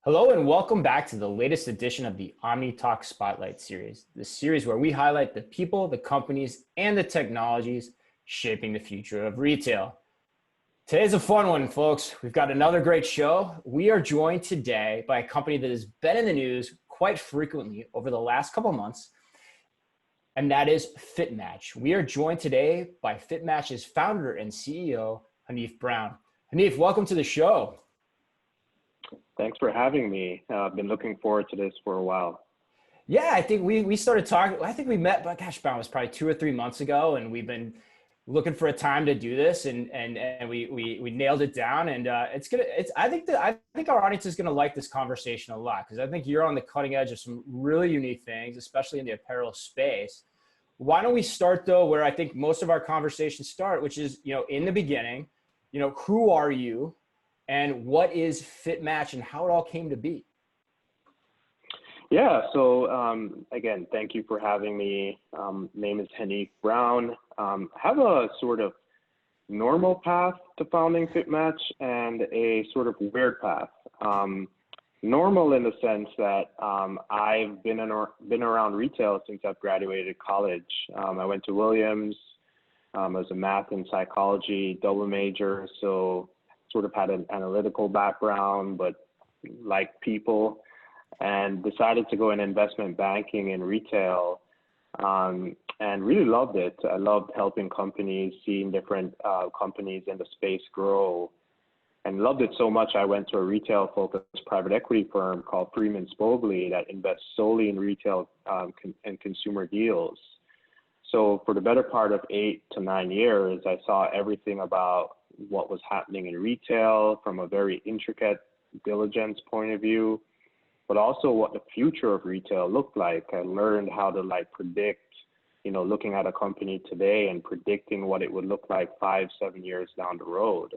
Hello and welcome back to the latest edition of the Omni Talk Spotlight Series, the series where we highlight the people, the companies, and the technologies shaping the future of retail. Today's a fun one, folks. We've got another great show. We are joined today by a company that has been in the news quite frequently over the last couple of months, and that is FitMatch. We are joined today by FitMatch's founder and CEO, Haniff Brown. Haniff, welcome to the show. Thanks for having me. I've been looking forward to this for a while. Yeah, I think we started talking. I think we met, but gosh, Brown, was probably 2 or 3 months ago, and we've been looking for a time to do this, and we nailed it down. And I think our audience is gonna like this conversation a lot because I think you're on the cutting edge of some really unique things, especially in the apparel space. Why don't we start though, where I think most of our conversations start, which is in the beginning, who are you? And what is FitMatch and how it all came to be? Yeah, so again, thank you for having me. Name is Haniff Brown. Have a sort of normal path to founding FitMatch and a sort of weird path. Normal in the sense that I've been around retail since I've graduated college. I went to Williams. I was a math and psychology double major, so sort of had an analytical background, but liked people, and decided to go in investment banking and retail, and really loved it. I loved helping companies, seeing different companies in the space grow, and loved it so much I went to a retail-focused private equity firm called Freeman Spogli that invests solely in retail and consumer deals. So for the better part of 8 to 9 years, I saw everything about what was happening in retail from a very intricate diligence point of view, but also what the future of retail looked like. I learned how to predict, looking at a company today and predicting what it would look like 5-7 years down the road.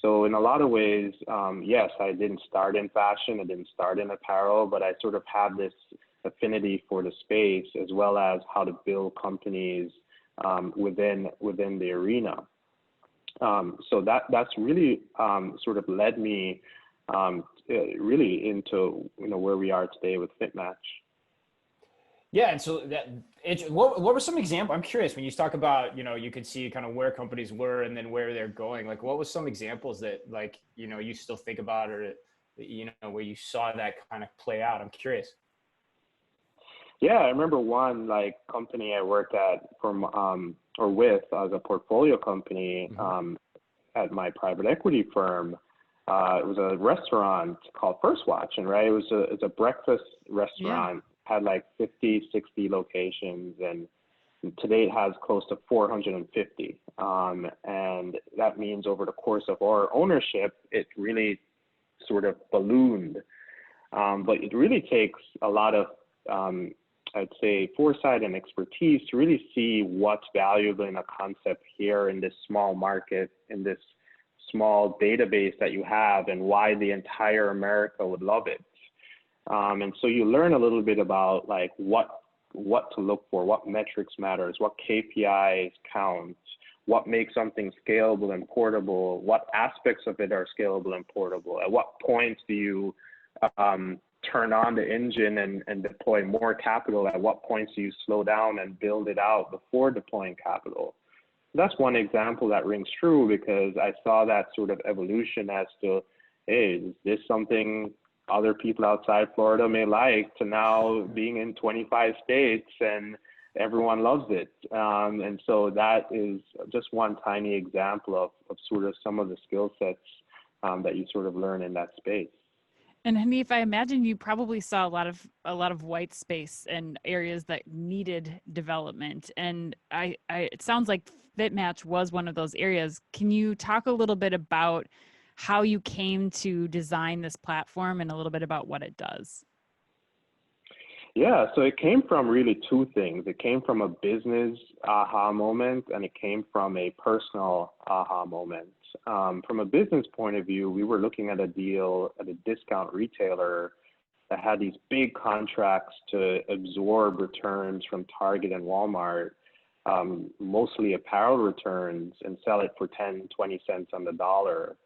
So in a lot of ways, yes, I didn't start in fashion, I didn't start in apparel, but I sort of had this affinity for the space as well as how to build companies within the arena. So that's really sort of led me really into where we are today with FitMatch. Yeah, and so what were some examples? I'm curious when you talk about you could see kind of where companies were and then where they're going. Like, what was some examples that you still think about, or where you saw that kind of play out? I'm curious. Yeah, I remember one company I worked at with as a portfolio company at my private equity firm. It was a restaurant called First Watch, and it's a breakfast restaurant. Yeah. Had 50, 60 locations, and today it has close to 450. And that means over the course of our ownership, it really sort of ballooned. But it really takes a lot of I'd say foresight and expertise to really see what's valuable in a concept here in this small market, in this small database that you have, and why the entire America would love it. And so you learn a little bit about what to look for, what metrics matters, what KPIs count, what makes something scalable and portable, what aspects of it are scalable and portable, at what points do you turn on the engine and deploy more capital, at what points do you slow down and build it out before deploying capital. That's one example that rings true because I saw that sort of evolution as to, hey, is this something other people outside Florida may like, to now being in 25 states and everyone loves it. And so that is just one tiny example of sort of some of the skill sets that you sort of learn in that space. And Haniff, I imagine you probably saw a lot of white space and areas that needed development. And it sounds like FitMatch was one of those areas. Can you talk a little bit about how you came to design this platform and a little bit about what it does? Yeah, so it came from really two things. It came from a business aha moment, and it came from a personal aha moment. From a business point of view, we were looking at a deal at a discount retailer that had these big contracts to absorb returns from Target and Walmart, mostly apparel returns, and sell it for 10, 20 cents on the dollar.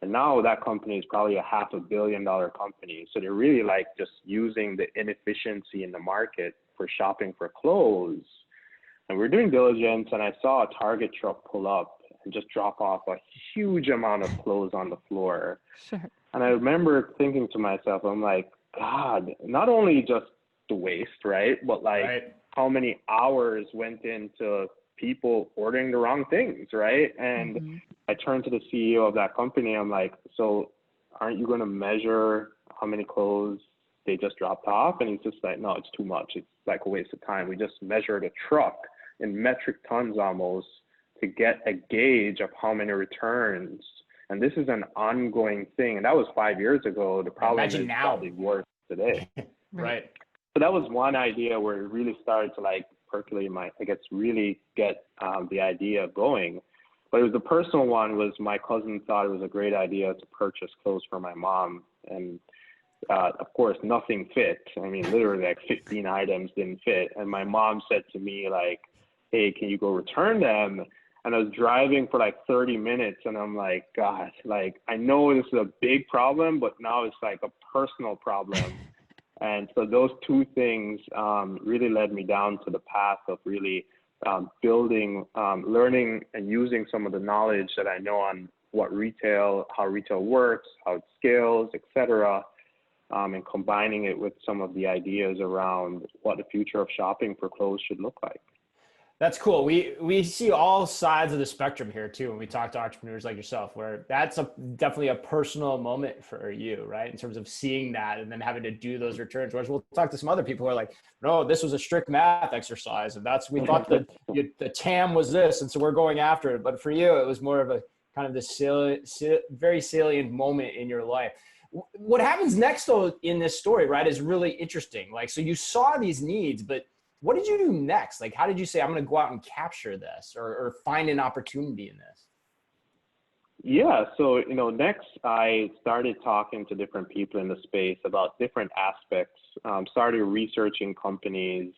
And now that company is probably a $500 million company. So they're really like just using the inefficiency in the market for shopping for clothes. And we're doing diligence, and I saw a Target truck pull up and just drop off a huge amount of clothes on the floor. Sure. And I remember thinking to myself, I'm like, God, not only just the waste, right? But like how many hours went into people ordering the wrong things, right? And I turned to the CEO of that company. I'm like, so aren't you going to measure how many clothes they just dropped off? And he's just like, no, it's too much. It's like a waste of time. We just measured a truck in metric tons almost to get a gauge of how many returns. And this is an ongoing thing. And that was 5 years ago. The problem is probably worse today. Right. So that was one idea where it really started to like percolate really get the idea going. But it was the personal one was my cousin thought it was a great idea to purchase clothes for my mom. And of course, nothing fit. I mean, literally like 15 items didn't fit. And my mom said to me like, hey, can you go return them? And I was driving for like 30 minutes and I'm like, gosh, like I know this is a big problem, but now it's like a personal problem. And so those two things really led me down to the path of really building, learning and using some of the knowledge that I know on what how retail works, how it scales, et cetera, and combining it with some of the ideas around what the future of shopping for clothes should look like. That's cool. We see all sides of the spectrum here too when we talk to entrepreneurs like yourself, where that's definitely a personal moment for you, right? In terms of seeing that and then having to do those returns. Whereas we'll talk to some other people who are like, no, this was a strict math exercise, and we thought that the TAM was this, and so we're going after it. But for you, it was more of a kind of this very salient moment in your life. What happens next though in this story, right, is really interesting. Like, so you saw these needs, but what did you do next? Like, how did you say, I'm going to go out and capture this or find an opportunity in this? Yeah. So, next I started talking to different people in the space about different aspects, started researching companies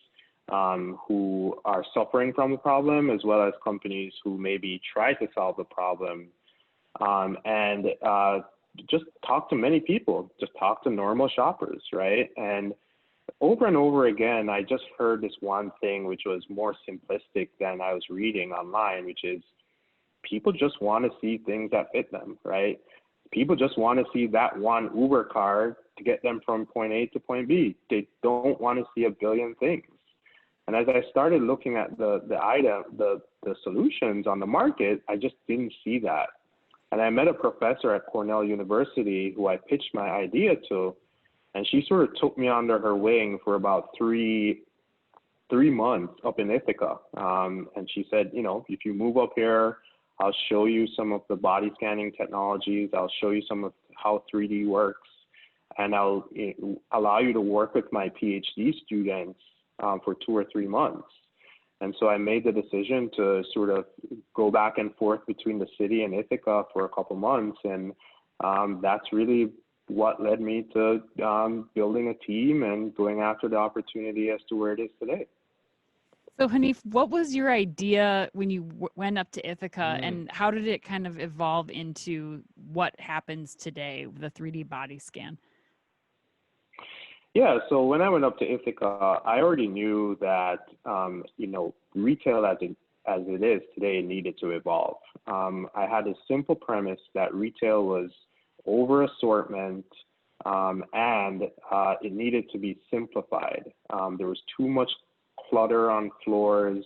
who are suffering from the problem, as well as companies who maybe try to solve the problem. And just talk to many people, just talk to normal shoppers, right? And over again, I just heard this one thing, which was more simplistic than I was reading online, which is people just want to see things that fit them, right? People just want to see that one Uber car to get them from point A to point B. They don't want to see a billion things. And as I started looking at the solutions on the market, I just didn't see that. And I met a professor at Cornell University who I pitched my idea to, and she sort of took me under her wing for about three months up in Ithaca. And she said, if you move up here, I'll show you some of the body scanning technologies. I'll show you some of how 3D works. And I'll allow you to work with my PhD students for 2 or 3 months. And so I made the decision to sort of go back and forth between the city and Ithaca for a couple months. And that's really what led me to building a team and going after the opportunity as to where it is today. So Haniff, what was your idea when you went up to Ithaca, and how did it kind of evolve into what happens today, the 3D body scan? Yeah, so when I went up to Ithaca, I already knew that, retail as it is today needed to evolve. I had a simple premise that retail was over assortment and it needed to be simplified. There was too much clutter on floors.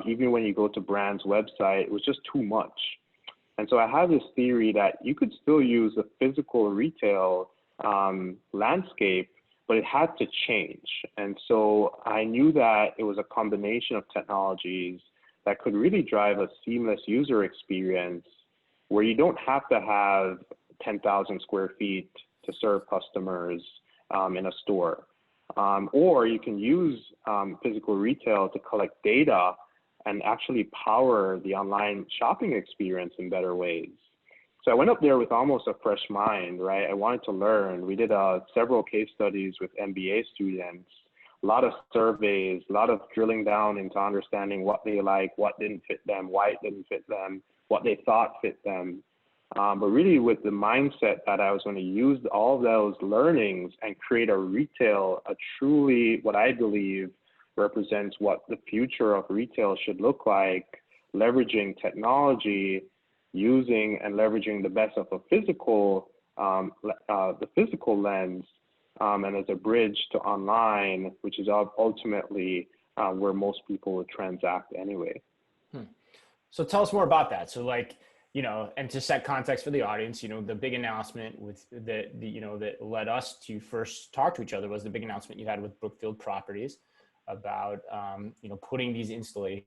Even when you go to brand's website, it was just too much. And so I had this theory that you could still use the physical retail landscape, but it had to change. And so I knew that it was a combination of technologies that could really drive a seamless user experience where you don't have to have 10,000 square feet to serve customers in a store. Or you can use physical retail to collect data and actually power the online shopping experience in better ways. So I went up there with almost a fresh mind, right? I wanted to learn. We did several case studies with MBA students, a lot of surveys, a lot of drilling down into understanding what they like, what didn't fit them, why it didn't fit them, what they thought fit them. but really with the mindset that I was going to use all those learnings and create a truly, what I believe represents what the future of retail should look like, leveraging technology, using and leveraging the best of a the physical lens, and as a bridge to online, which is ultimately where most people would transact anyway. So tell us more about that. So like, and to set context for the audience, the big announcement with that led us to first talk to each other was the big announcement you had with Brookfield Properties about, putting these installations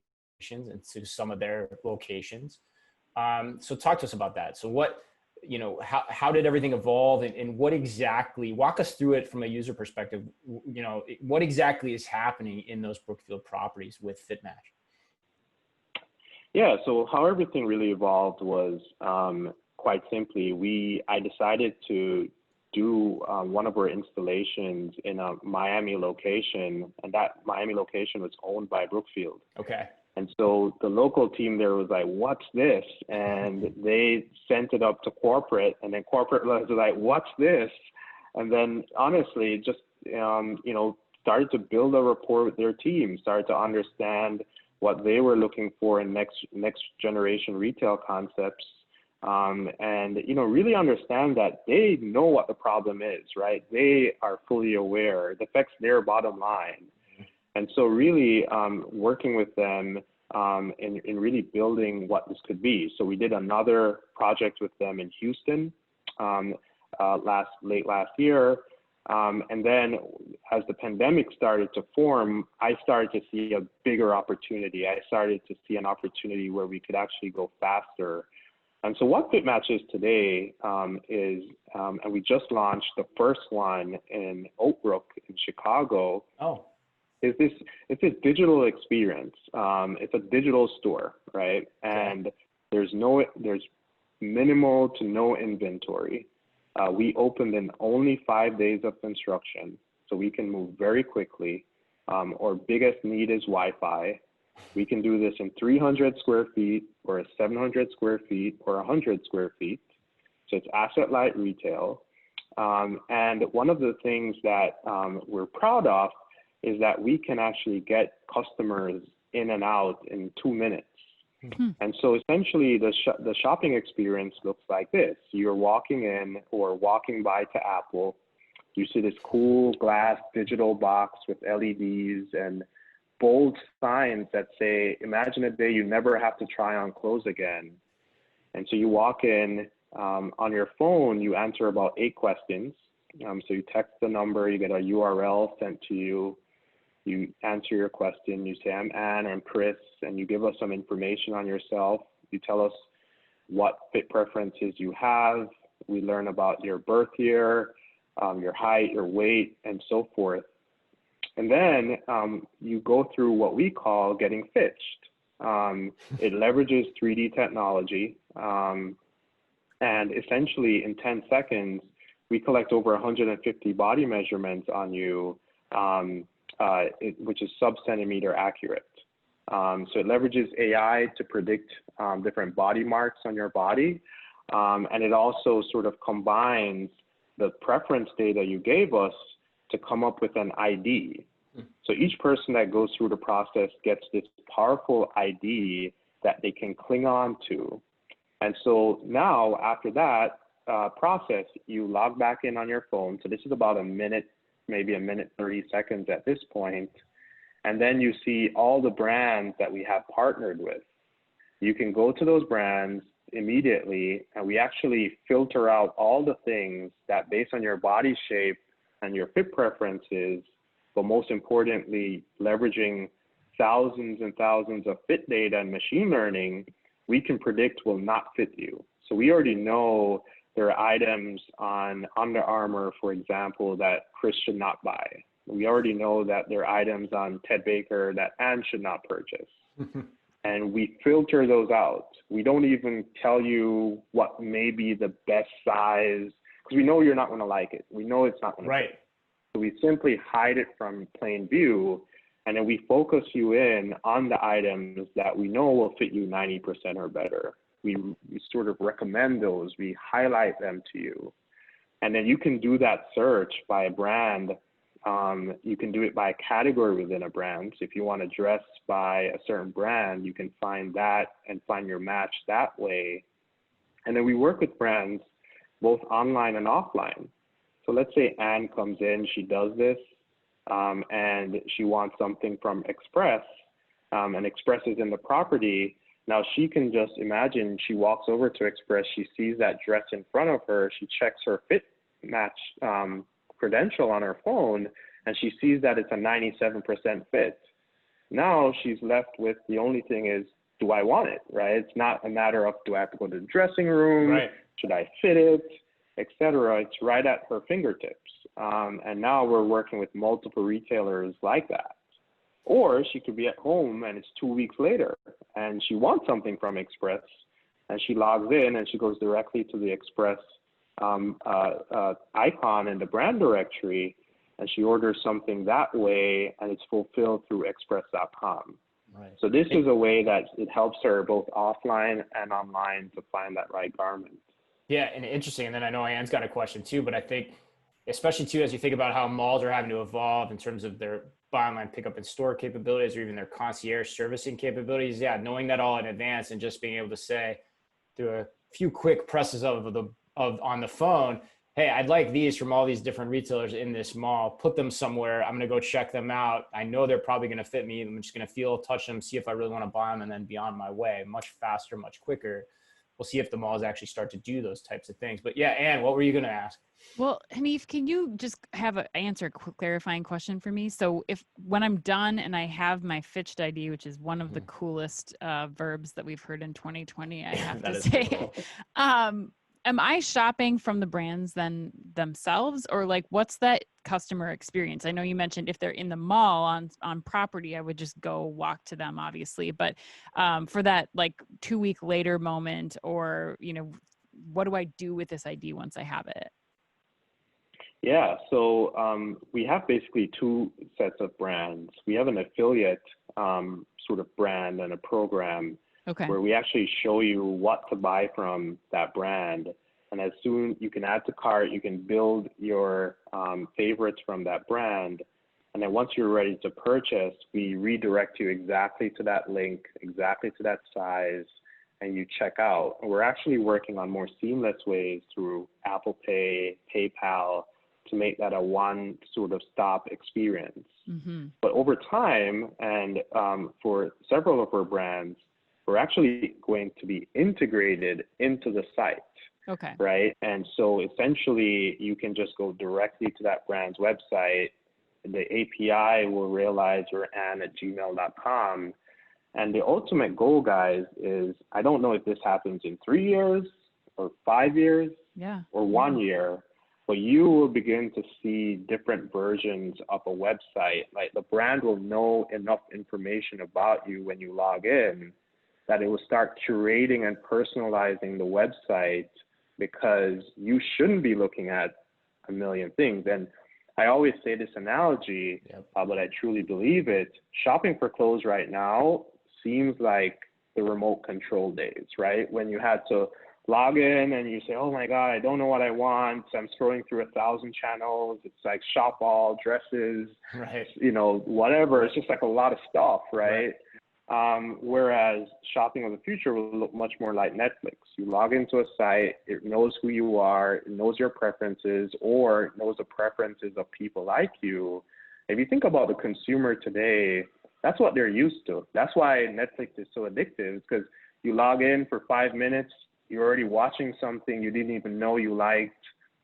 into some of their locations. So talk to us about that. So what, how did everything evolve, and what exactly, walk us through it from a user perspective, what exactly is happening in those Brookfield Properties with FitMatch? Yeah, so how everything really evolved was quite simply, I decided to do one of our installations in a Miami location, and that Miami location was owned by Brookfield. Okay. And so the local team there was like, what's this? And they sent it up to corporate, and then corporate was like, what's this? And then honestly, just, started to build a rapport with their team, started to understand what they were looking for in next generation retail concepts. And, really understand that they know what the problem is, right? They are fully aware. It affects their bottom line. And so really working with them in really building what this could be. So we did another project with them in Houston late last year. And then as the pandemic started to form, I started to see a bigger opportunity. I started to see an opportunity where we could actually go faster. And so what FitMatch is today is, and we just launched the first one in Oak Brook in Chicago. Oh. It's a digital experience. It's a digital store, right? And there's minimal to no inventory. We opened in only 5 days of construction, so we can move very quickly. Our biggest need is Wi-Fi. We can do this in 300 square feet or 700 square feet or 100 square feet. So it's asset light retail. And one of the things that we're proud of is that we can actually get customers in and out in 2 minutes. Mm-hmm. And so essentially the shopping experience looks like this. You're walking in or walking by to Apple. You see this cool glass digital box with LEDs and bold signs that say, imagine a day you never have to try on clothes again. And so you walk in, on your phone, you answer about 8 questions. So you text the number, you get a URL sent to you. You answer your question, you say, I'm Anne, I'm Chris, and you give us some information on yourself. You tell us what fit preferences you have. We learn about your birth year, your height, your weight, and so forth. And then you go through what we call getting fitched. It leverages 3D technology. And essentially in 10 seconds, we collect over 150 body measurements on you, which is sub-centimeter accurate. So it leverages AI to predict different body marks on your body. And it also sort of combines the preference data you gave us to come up with an ID. So each person that goes through the process gets this powerful ID that they can cling on to. And so now after that process, you log back in on your phone. So this is about a minute, maybe a minute, 30 seconds at this point. And then you see all the brands that we have partnered with. You can go to those brands immediately, and we actually filter out all the things that based on your body shape and your fit preferences, but most importantly, leveraging thousands and thousands of fit data and machine learning, we can predict will not fit you. So we already know there are items on Under Armour, for example, that Chris should not buy. We already know that there are items on Ted Baker that Anne should not purchase. And we filter those out. We don't even tell you what may be the best size, because we know you're not going to like it. We know it's not going to fit. So we simply hide it from plain view, and then we focus you in on the items that we know will fit you 90% or better. we sort of recommend those, we highlight them to you. And then you can do that search by a brand. You can do it by a category within a brand. So if you want to dress by a certain brand, you can find that and find your match that way. And then we work with brands both online and offline. So let's say Anne comes in, she does this, and she wants something from Express, and Express is in the property. Now she can just imagine she walks over to Express, she sees that dress in front of her, she checks her fit match credential on her phone, and she sees that it's a 97% fit. Now she's left with the only thing is, do I want it, right? It's not a matter of, do I have to go to the dressing room? Right. Should I fit it, etc. It's right at her fingertips. And now we're working with multiple retailers like that. Or she could be at home and it's 2 weeks later and she wants something from Express and she logs in and she goes directly to the Express icon in the brand directory and she orders something that way and it's fulfilled through express.com. Right. So this is a way that it helps her both offline and online to find that right garment. Yeah, and interesting. And then I know Anne's got a question too, but I think especially too, as you think about how malls are having to evolve in terms of their buy online, pick up in store capabilities or even their concierge servicing capabilities. Yeah, knowing that all in advance and just being able to say through a few quick presses on the phone, hey, I'd like these from all these different retailers in this mall, put them somewhere. I'm going to go check them out. I know they're probably going to fit me. I'm just going to feel, touch them, see if I really want to buy them and then be on my way much faster, much quicker. We'll see if the malls actually start to do those types of things. But yeah, Anne, what were you going to ask? Well, Haniff, can you just answer a quick clarifying question for me? So when I'm done and I have my Fitched ID, which is one of the coolest verbs that we've heard in 2020, I have to say, am I shopping from the brands then themselves, or like what's that customer experience? I know you mentioned if they're in the mall on property, I would just go walk to them, obviously. But for that like 2 week later moment, or what do I do with this ID once I have it? Yeah, so we have basically two sets of brands. We have an affiliate sort of brand and a program. Okay. Where we actually show you what to buy from that brand. And as soon you can add to cart, you can build your favorites from that brand. And then once you're ready to purchase, we redirect you exactly to that link, exactly to that size, and you check out. And we're actually working on more seamless ways through Apple Pay, PayPal, to make that a one sort of stop experience. Mm-hmm. But over time, and for several of our brands, we're actually going to be integrated into the site. Okay. Right. And so essentially you can just go directly to that brand's website. The API will realize you're ann@gmail.com. And the ultimate goal, guys, is I don't know if this happens in 3 years or 5 years or 1 year, but you will begin to see different versions of a website. Like the brand will know enough information about you when you log in that it will start curating and personalizing the website, because you shouldn't be looking at a million things. And I always say this analogy, but I truly believe it. Shopping for clothes right now seems like the remote control days, right? When you had to log in and you say, oh my God, I don't know what I want. I'm scrolling through 1,000 channels. It's like shop all, dresses, right. Whatever. It's just like a lot of stuff, right? Whereas shopping of the future will look much more like Netflix. You log into a site, it knows who you are, it knows your preferences, or it knows the preferences of people like you. If you think about the consumer today, that's what they're used to. That's why Netflix is so addictive, because you log in for 5 minutes, you're already watching something you didn't even know you liked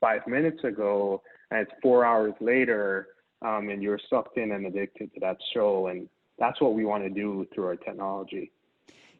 5 minutes ago, and it's 4 hours later, and you're sucked in and addicted to that show. And that's what we want to do through our technology.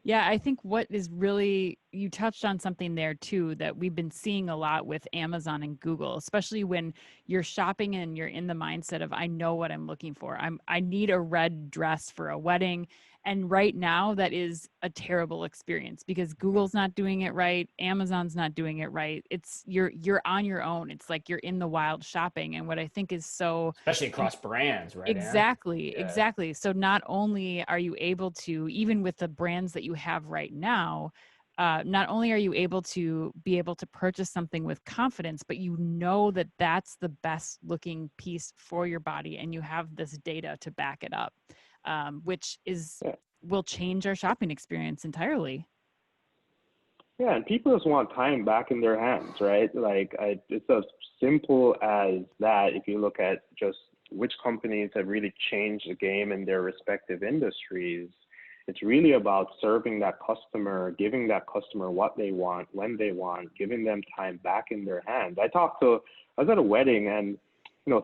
Yeah, I think what is really, you touched on something there too, that we've been seeing a lot with Amazon and Google, especially when you're shopping and you're in the mindset of, I know what I'm looking for. I need a red dress for a wedding. And right now that is a terrible experience because Google's not doing it right. Amazon's not doing it right. It's you're on your own. It's like you're in the wild shopping. And what I think is so, especially across brands, right? Exactly. Exactly. So not only are you able to, even with the brands that you have right now, not only are you able to purchase something with confidence, but you know that that's the best looking piece for your body, and you have this data to back it up, which will change our shopping experience entirely. Yeah, and people just want time back in their hands, right? It's as simple as that. If you look at just which companies have really changed the game in their respective industries, it's really about serving that customer, giving that customer what they want, when they want, giving them time back in their hands. I was at a wedding, and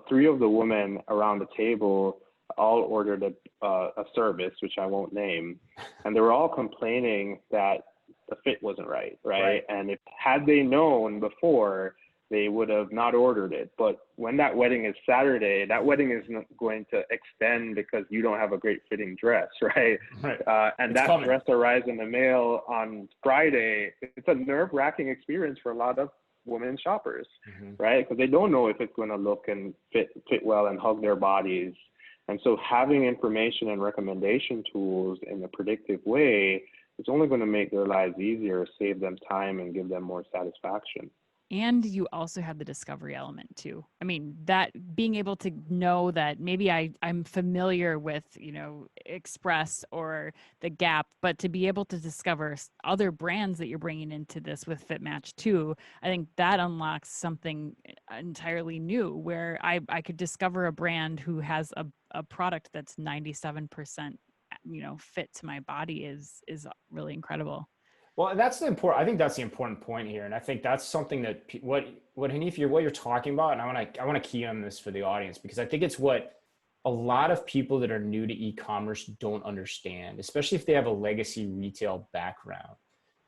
three of the women around the table all ordered a service, which I won't name, and they were all complaining that the fit wasn't right? And had they known before, they would have not ordered it. But when that wedding is Saturday, that wedding is not going to extend because you don't have a great fitting dress, right? And that dress arrives in the mail on Friday. It's a nerve-wracking experience for a lot of women shoppers, right? Because they don't know if it's going to look and fit well and hug their bodies. And so having information and recommendation tools in a predictive way, it's only going to make their lives easier, save them time, and give them more satisfaction. And you also have the discovery element too. I mean, that being able to know that maybe I'm familiar with, Express or the Gap, but to be able to discover other brands that you're bringing into this with FitMatch too, I think that unlocks something entirely new where I could discover a brand who has a product that's 97%, fit to my body is really incredible. Well, I think that's the important point here. And I think that's something that what Haniff, what you're talking about, and I want to key on this for the audience, because I think it's what a lot of people that are new to e-commerce don't understand, especially if they have a legacy retail background.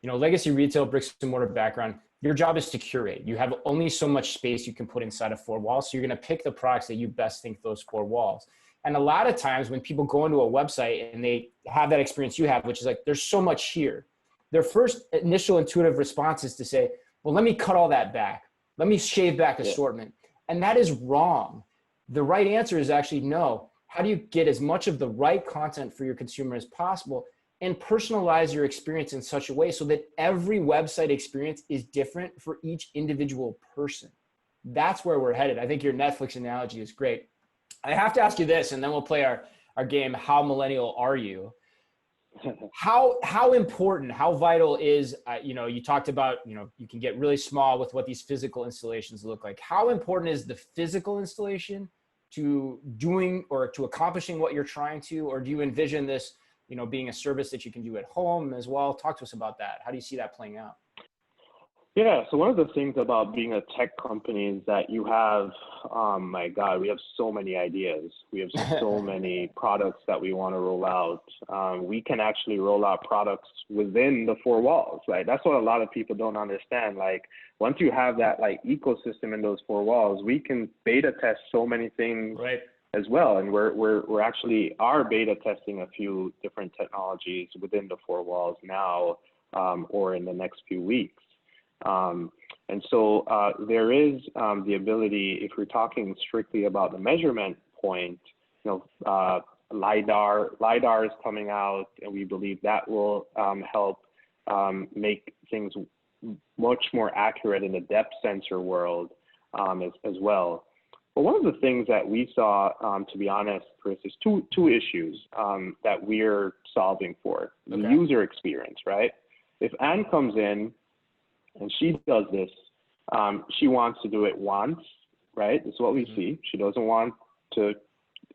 Legacy retail, bricks and mortar background, your job is to curate. You have only so much space you can put inside of four walls. So you're going to pick the products that you best think those four walls. And a lot of times when people go into a website and they have that experience you have, which is like, there's so much here, their first initial intuitive response is to say, well, let me cut all that back. Let me shave back assortment. And that is wrong. The right answer is actually no. How do you get as much of the right content for your consumer as possible and personalize your experience in such a way so that every website experience is different for each individual person? That's where we're headed. I think your Netflix analogy is great. I have to ask you this, and then we'll play our game, How Millennial Are You? How important, how vital is, you talked about, you can get really small with what these physical installations look like. How important is the physical installation to doing or to accomplishing what you're trying to, or do you envision this, being a service that you can do at home as well? Talk to us about that. How do you see that playing out? Yeah, so one of the things about being a tech company is that you have, my God, we have so many ideas. We have so many products that we want to roll out. We can actually roll out products within the four walls, right? That's what a lot of people don't understand. Like, once you have that ecosystem in those four walls, we can beta test so many things as well. And we're actually are beta testing a few different technologies within the four walls now, or in the next few weeks. And so there is the ability, if we're talking strictly about the measurement point, LiDAR is coming out, and we believe that will help make things much more accurate in the depth sensor world as well. But one of the things that we saw, to be honest, Chris, is two issues that we're solving for. The user experience, right? If Anne comes in and she does this, she wants to do it once, right? This is what we see. She doesn't want to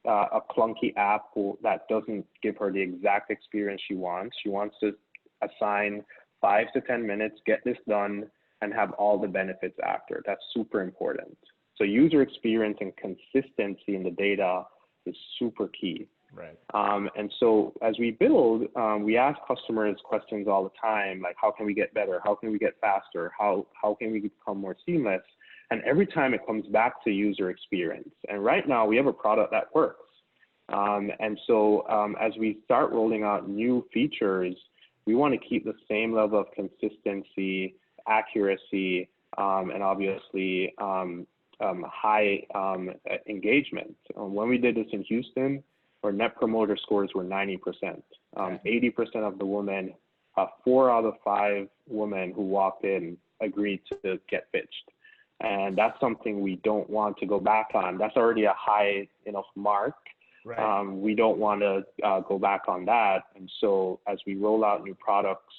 a clunky app that doesn't give her the exact experience she wants. She wants to assign 5 to 10 minutes, get this done, and have all the benefits after. That's super important. So user experience and consistency in the data is super key. Right. And so as we build, we ask customers questions all the time, like how can we get better? How can we get faster? How can we become more seamless? And every time it comes back to user experience. And right now we have a product that works. And so as we start rolling out new features, we want to keep the same level of consistency, accuracy, and obviously high engagement. When we did this in Houston, our net promoter scores were 90%. 80% of the women 4 out of 5 women who walked in agreed to get pitched. And that's something we don't want to go back on. That's already a high enough mark. Right. We don't want to go back on that. And so as we roll out new products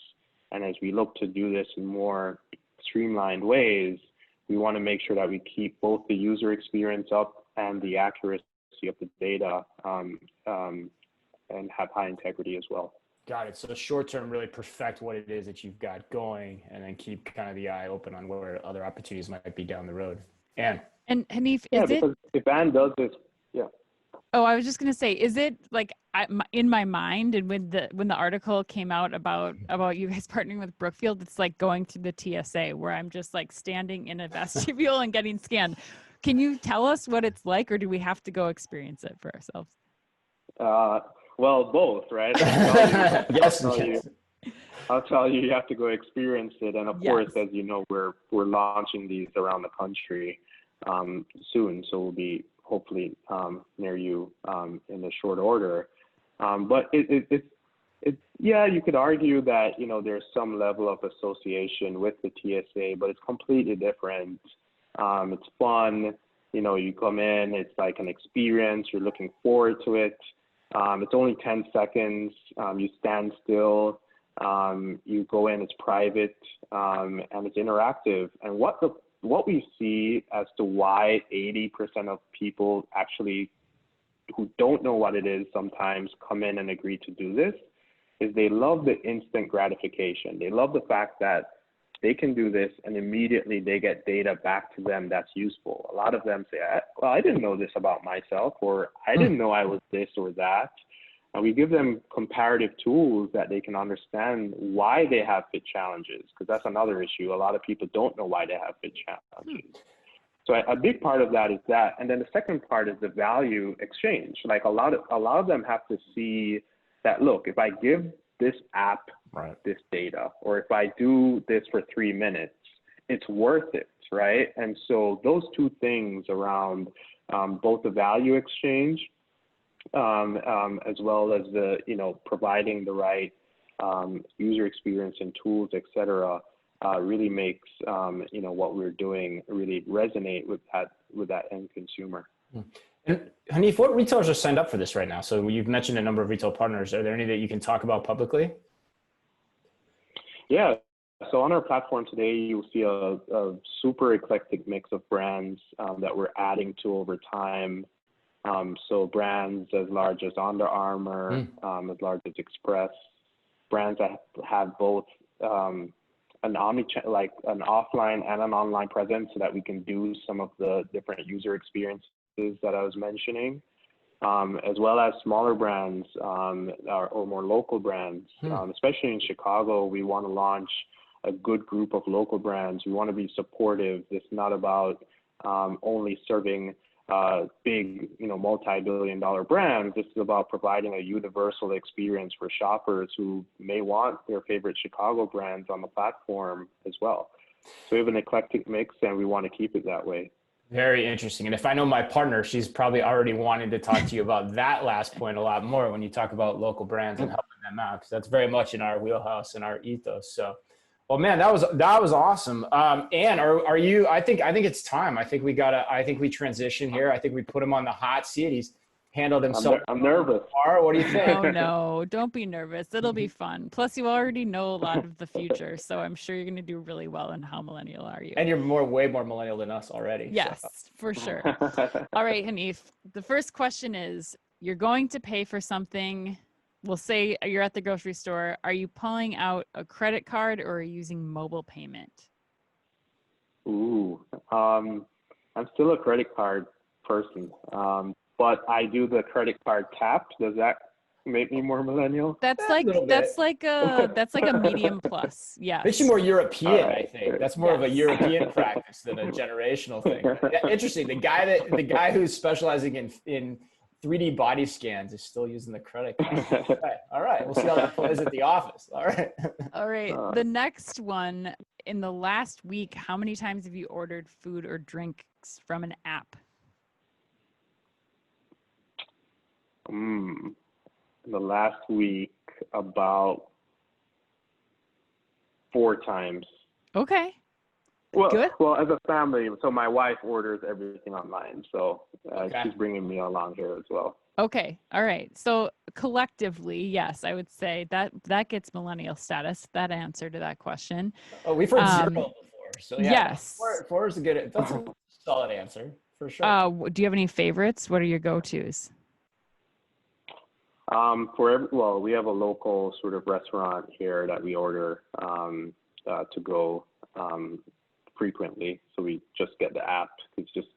and as we look to do this in more streamlined ways, we want to make sure that we keep both the user experience up and the accuracy of the data and have high integrity as well. Got it. So short term, really perfect what it is that you've got going, and then keep kind of the eye open on where other opportunities might be down the road. Anne. And Haniff, Yeah, is it? because if Anne does this, yeah. Oh, I was just gonna say, is it like in my mind, and when the article came out about you guys partnering with Brookfield, it's like going through the TSA where I'm just like standing in a vestibule and getting scanned. Can you tell us what it's like, or do we have to go experience it for ourselves? Well, both, right? Yes. I'll tell you, you have to go experience it. And of Yes. course, as you know, we're launching these around the country soon. So we'll be hopefully near you in the short order. But it's yeah, you could argue that, you know, there's some level of association with the TSA, but it's completely different. It's fun. You know, you come in, it's like an experience. You're looking forward to it. It's only 10 seconds. You stand still. You go in, it's private, and it's interactive. And what we see as to why 80% of people actually who don't know what it is sometimes come in and agree to do this is they love the instant gratification. They love the fact that they can do this and immediately they get data back to them that's useful. A lot of them say, well, I didn't know this about myself, or I didn't know I was this or that. And we give them comparative tools that they can understand why they have fit challenges, because that's another issue. A lot of people don't know why they have fit challenges. So a big part of that is that. And then the second part is the value exchange. Like a lot of them have to see that, look, if I give this app this data, or if I do this for 3 minutes, it's worth it, right? And so those two things around both the value exchange as well as the, you know, providing the right user experience and tools, et cetera, really makes, you know, what we're doing really resonate with that end consumer. And Haniff, what retailers are signed up for this right now? So you've mentioned a number of retail partners. Are there any that you can talk about publicly? Yeah. So on our platform today, you'll see a super eclectic mix of brands that we're adding to over time. So brands as large as Under Armour, as large as Express, brands that have both an offline and an online presence, so that we can do some of the different user experiences that I was mentioning, as well as smaller brands or more local brands. Especially in Chicago, we want to launch a good group of local brands. We want to be supportive. It's not about only serving big, you know, multi-billion-dollar brands. This is about providing a universal experience for shoppers who may want their favorite Chicago brands on the platform as well. So we have an eclectic mix, and we want to keep it that way. Very interesting. And if I know my partner, she's probably already wanting to talk to you about that last point a lot more when you talk about local brands and helping them out, because that's very much in our wheelhouse and our ethos. So, well, man, that was awesome. Anne, are you? I think it's time. I think we transition here. I think we put him on the hot seat. He's handled himself. I'm nervous. What do you think? Oh, no, don't be nervous. It'll be fun. Plus, you already know a lot of the future, so I'm sure you're going to do really well. And how millennial are you? And you're way more millennial than us already. Yes, so. for sure. All right, Haniff, the first question is, you're going to pay for something. We'll say you're at the grocery store. Are you pulling out a credit card, or are you using mobile payment? Ooh, I'm still a credit card person, but I do the credit card tap. Does that make me more millennial? That's like a medium plus. Yes. Makes you more European, Right. I think. That's more of a European practice than a generational thing. Yeah, interesting. The guy who's specializing in 3D body scans is still using the credit card. All right. We'll see how that plays at the office. All right. All right. The next one, in the last week, how many times have you ordered food or drinks from an app? In the last week, about 4 times. Okay. Well, Good. well, as a family, so my wife orders everything online, so Okay. she's bringing me along here as well. Okay. All right. So collectively, yes, I would say that gets millennial status. That answer to that question. Oh, we've heard 0 Um, before. So yeah, yes. four is a good, that's a solid answer for sure. Do you have any favorites? What are your go-tos? Well, we have a local sort of restaurant here that we order to go frequently. So we just get the app. It's just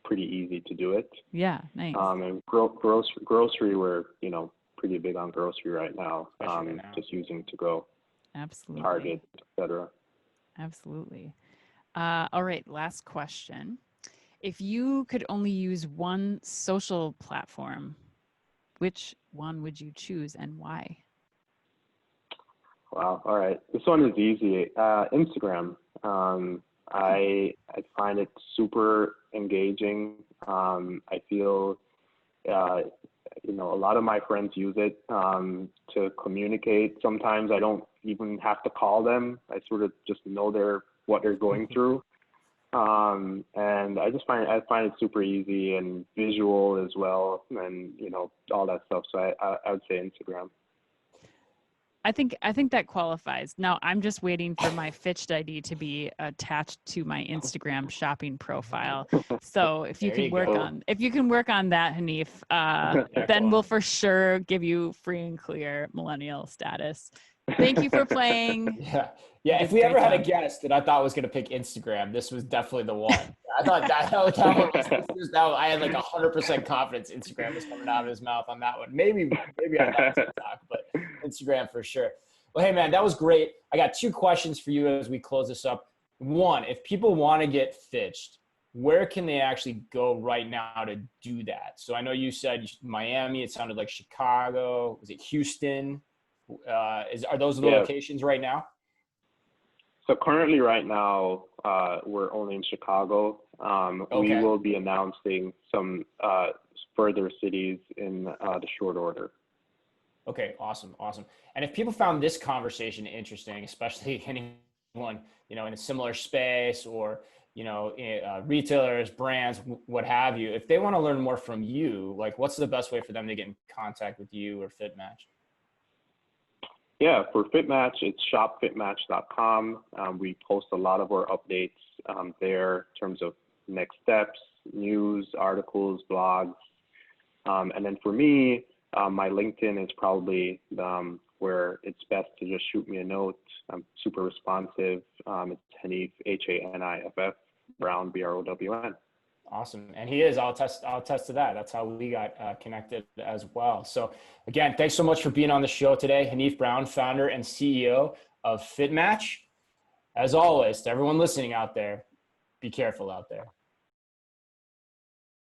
pretty easy to do it. Yeah, nice. And grocery, we're pretty big on grocery right now. Especially right now. Just using to go, Absolutely. Target, etc. Absolutely. All right, last question. If you could only use one social platform, which one would you choose and why? Wow. All right. This one is easy. Instagram. I find it super engaging. I feel, a lot of my friends use it to communicate. Sometimes I don't even have to call them. I sort of just know what they're going through. And I just find it super easy and visual as well, and all that stuff. So I would say Instagram. I think that qualifies. Now I'm just waiting for my Fitched ID to be attached to my Instagram shopping profile. So if you can work on that, Haniff, then we'll for sure give you free and clear millennial status. Thank you for playing. Yeah. If we ever had a guest that I thought was going to pick Instagram, this was definitely the one. I thought that one was, I had like 100% confidence Instagram was coming out of his mouth on that one. Maybe I thought TikTok, but Instagram for sure. Well, hey man, that was great. I got 2 questions for you as we close this up. One, if people want to get Fitched, where can they actually go right now to do that? So I know you said Miami. It sounded like Chicago. Was it Houston? Are those the locations right now? So currently right now, we're only in Chicago. We will be announcing some further cities in the short order. Okay, awesome. And if people found this conversation interesting, especially anyone, in a similar space or, retailers, brands, what have you, if they want to learn more from you, like what's the best way for them to get in contact with you or FitMatch? Yeah, for FitMatch, it's shopfitmatch.com. We post a lot of our updates there in terms of next steps, news, articles, blogs. And then for me, my LinkedIn is probably where it's best to just shoot me a note. I'm super responsive. It's Haniff, Haniff, Brown, Brown. Awesome. And he is, I'll attest to that. That's how we got connected as well. So again, thanks so much for being on the show today. Haniff Brown, founder and CEO of FitMatch. As always, to everyone listening out there, be careful out there.